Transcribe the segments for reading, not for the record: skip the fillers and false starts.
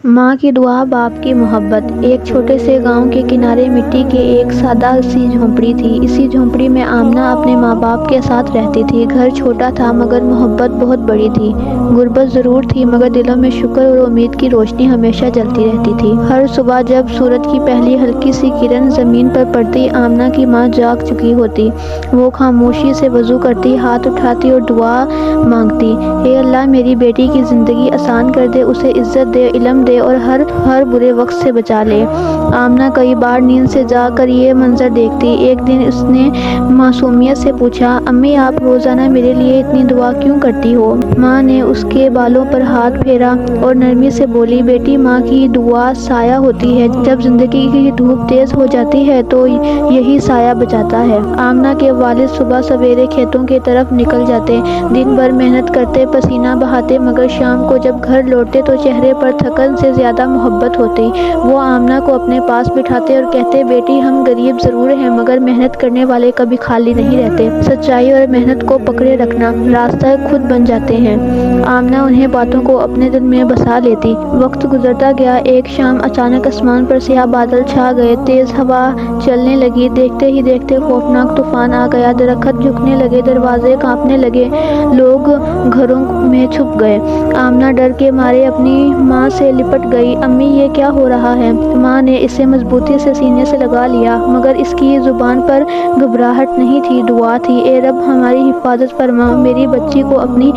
ماں کی دعا، باپ کی محبت۔ ایک چھوٹے سے گاؤں کے کنارے مٹی کے ایک سادہ سی جھونپڑی تھی۔ اسی جھونپڑی میں آمنہ اپنے ماں باپ کے ساتھ رہتی تھی۔ گھر چھوٹا تھا مگر محبت بہت بڑی تھی۔ غربت ضرور تھی مگر دلوں میں شکر اور امید کی روشنی ہمیشہ جلتی رہتی تھی۔ ہر صبح جب سورج کی پہلی ہلکی سی کرن زمین پر پڑتی، آمنہ کی ماں جاگ چکی ہوتی۔ وہ خاموشی سے وضو کرتی، ہاتھ اٹھاتی اور دعا مانگتی، اے اللہ میری بیٹی کی زندگی آسان کر دے، اسے عزت دے، علم دے اور ہر برے وقت سے بچا لے۔ آمنہ کئی بار نیند سے جاگ کر یہ منظر دیکھتی۔ ایک دن اس نے معصومیت سے پوچھا، امی آپ روزانہ میرے لیے اتنی دعا کیوں کرتی ہو؟ ماں نے اس کے بالوں پر ہاتھ پھیرا اور نرمی سے بولی، بیٹی ماں کی دعا سایہ ہوتی ہے، جب زندگی کی دھوپ تیز ہو جاتی ہے تو یہی سایہ بچاتا ہے۔ آمنہ کے والد صبح سویرے کھیتوں کی طرف نکل جاتے، دن بھر محنت کرتے، پسینہ بہاتے مگر شام کو جب گھر لوٹتے تو چہرے پر تھکن سے زیادہ محبت ہوتی۔ وہ آمنہ کو اپنے پاس بٹھاتے اور کہتے، بیٹی ہم غریب ضرور ہیں مگر محنت کرنے والے کبھی خالی نہیں رہتے۔ سچائی اور محنت کو پکڑے رکھنا، راستہ خود بن جاتے ہیں۔ آمنہ انہیں باتوں کو اپنے دل میں بسا لیتی۔ وقت گزرتا گیا۔ ایک شام اچانک آسمان پر سیاہ بادل چھا گئے، تیز ہوا چلنے لگی، دیکھتے ہی دیکھتے خوفناک طوفان آ گیا، درخت جھکنے لگے، دروازے کانپنے لگے، لوگ گھروں میں چھپ گئے۔ آمنہ ڈر کے مارے اپنی ماں سے لپٹ گئی، امی یہ کیا ہو رہا ہے؟ ماں نے اسے مضبوطی سے سینے سے لگا لیا مگر اس کی زبان پر گھبراہٹ نہیں تھی، دعا تھی، اے رب ہماری حفاظت فرما، میری بچی کو اپنی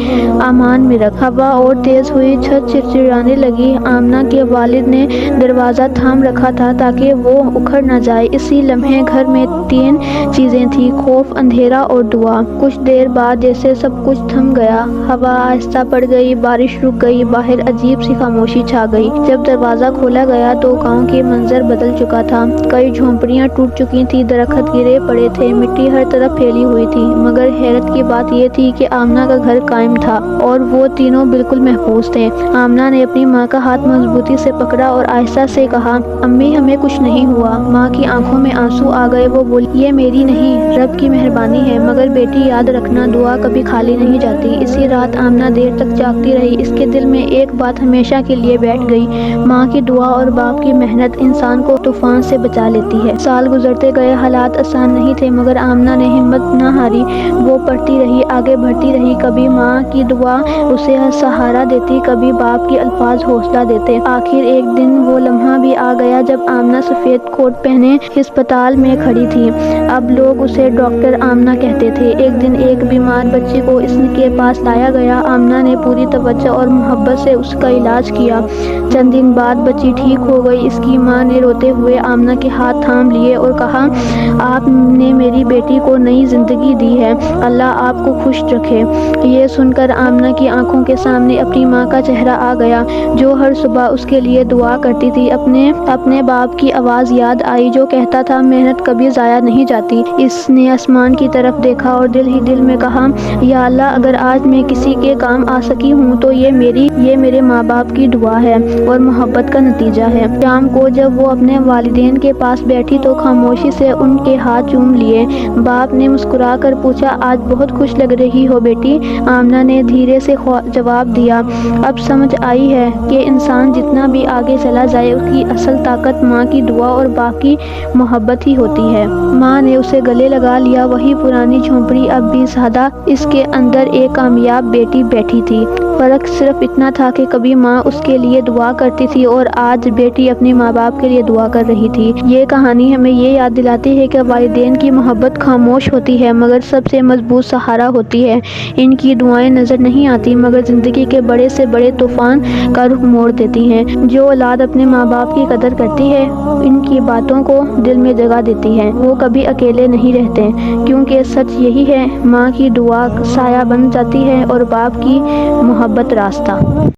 امان میں رکھ۔ ہوا اور تیز ہوئی چھت چرچرانے لگی۔ آمنہ کے والد نے دروازہ تھام رکھا تھا تاکہ وہ اکھڑ نہ جائے۔ اسی لمحے گھر میں تین چیزیں تھیں، خوف، اندھیرا اور دعا۔ کچھ دیر بعد جیسے سب کچھ تھم گیا، ہوا آہستہ بڑھ گئی، بارش رک گئی، باہر عجیب سی خاموشی چھا گئی۔ جب دروازہ کھولا گیا تو گاؤں کے منظر بدل چکا تھا۔ کئی جھونپڑیاں ٹوٹ چکی تھیں، درخت گرے پڑے تھے، مٹی ہر طرف پھیلی ہوئی تھی مگر حیرت کی بات یہ تھی کہ آمنہ کا گھر قائم تھا اور وہ تینوں بالکل محفوظ تھے۔ آمنہ نے اپنی ماں کا ہاتھ مضبوطی سے پکڑا اور آہستہ سے کہا، امی ہمیں کچھ نہیں ہوا۔ ماں کی آنکھوں میں آنسو آ گئے، وہ بولی، یہ میری نہیں رب کی مہربانی ہے، مگر بیٹی یاد رکھنا دعا کبھی خالی نہیں جاتی۔ اسی رات آمنہ دیر تک جاگتی رہی، اس کے دل میں ایک بات ہمیشہ کے لیے بیٹھ گئی، ماں کی دعا اور باپ کی محنت انسان کو طوفان سے بچا لیتی ہے۔ سال گزرتے گئے، حالات آسان نہیں تھے مگر آمنہ نے ہمت نہ ہاری، وہ پڑھتی رہی، آگے بڑھتی رہی، کبھی ماں کی دعا اسے سہارا دیتی، کبھی باپ کے الفاظ حوصلہ دیتے۔ آخر ایک دن وہ لمحہ بھی آ گیا جب آمنہ سفید کوٹ پہنے ہسپتال میں کھڑی تھی۔ اب لوگ اسے ڈاکٹر آمنہ کہتے تھے۔ ایک دن ایک بیمار بچی کو اس کے پاس لایا گیا، آمنہ نے پوری توجہ اور محبت سے اس کا علاج کیا۔ چند دن بعد بچی ٹھیک ہو گئی۔ اس کی ماں نے روتے ہوئے آمنہ کے ہاتھ تھام لیے اور کہا، آپ نے میری بیٹی کو نئی زندگی دی ہے، اللہ آپ کو خوش رکھے۔ یہ سن کر آمنہ کی آنکھوں کے سامنے اپنی ماں کا چہرہ آ گیا جو ہر صبح اس کے لیے دعا کرتی تھی۔ اپنے باپ کی آواز یاد آئی جو کہتا تھا، محنت کبھی ضائع نہیں جاتی۔ اس نے آسمان کی طرف دیکھا اور دل ہی دل میں کہا، یا اللہ اگر آج میں کسی کے کام آ سکی ہوں تو یہ میرے ماں باپ کی دعا ہے اور محبت کا نتیجہ ہے۔ شام کو جب وہ اپنے والدین کے پاس بیٹھی تو خاموشی سے ان کے ہاتھ چوم لیے۔ باپ نے مسکرا کر پوچھا، آج بہت خوش لگ رہی ہو بیٹی؟ آمنہ نے دھیرے سے جواب دیا، اب سمجھ آئی ہے کہ انسان جتنا بھی آگے چلا جائے اس کی اصل طاقت ماں کی دعا اور باپ کی محبت ہی ہوتی ہے۔ ماں نے اسے گلے لگا لیا۔ وہی پرانی جھونپڑی اب بھی سادہ، اس کے اندر ایک کامیاب بیٹی بیٹھی تھی۔ فرق صرف اتنا تھا کہ کبھی ماں اس کے لیے دعا کرتی تھی اور آج بیٹی اپنے ماں باپ کے لیے دعا کر رہی تھی۔ یہ کہانی ہمیں یہ یاد دلاتی ہے کہ والدین کی محبت خاموش ہوتی ہے مگر سب سے مضبوط سہارا ہوتی ہے۔ ان کی دعائیں نظر نہیں آتی مگر زندگی کے بڑے سے بڑے طوفان کا رخ موڑ دیتی ہیں۔ جو اولاد اپنے ماں باپ کی قدر کرتی ہے، ان کی باتوں کو دل میں جگہ دیتی ہے، وہ کبھی اکیلے نہیں رہتے، کیونکہ سچ یہی ہے، ماں کی دعا سایہ بن جاتی ہے اور باپ کی محبت راستہ۔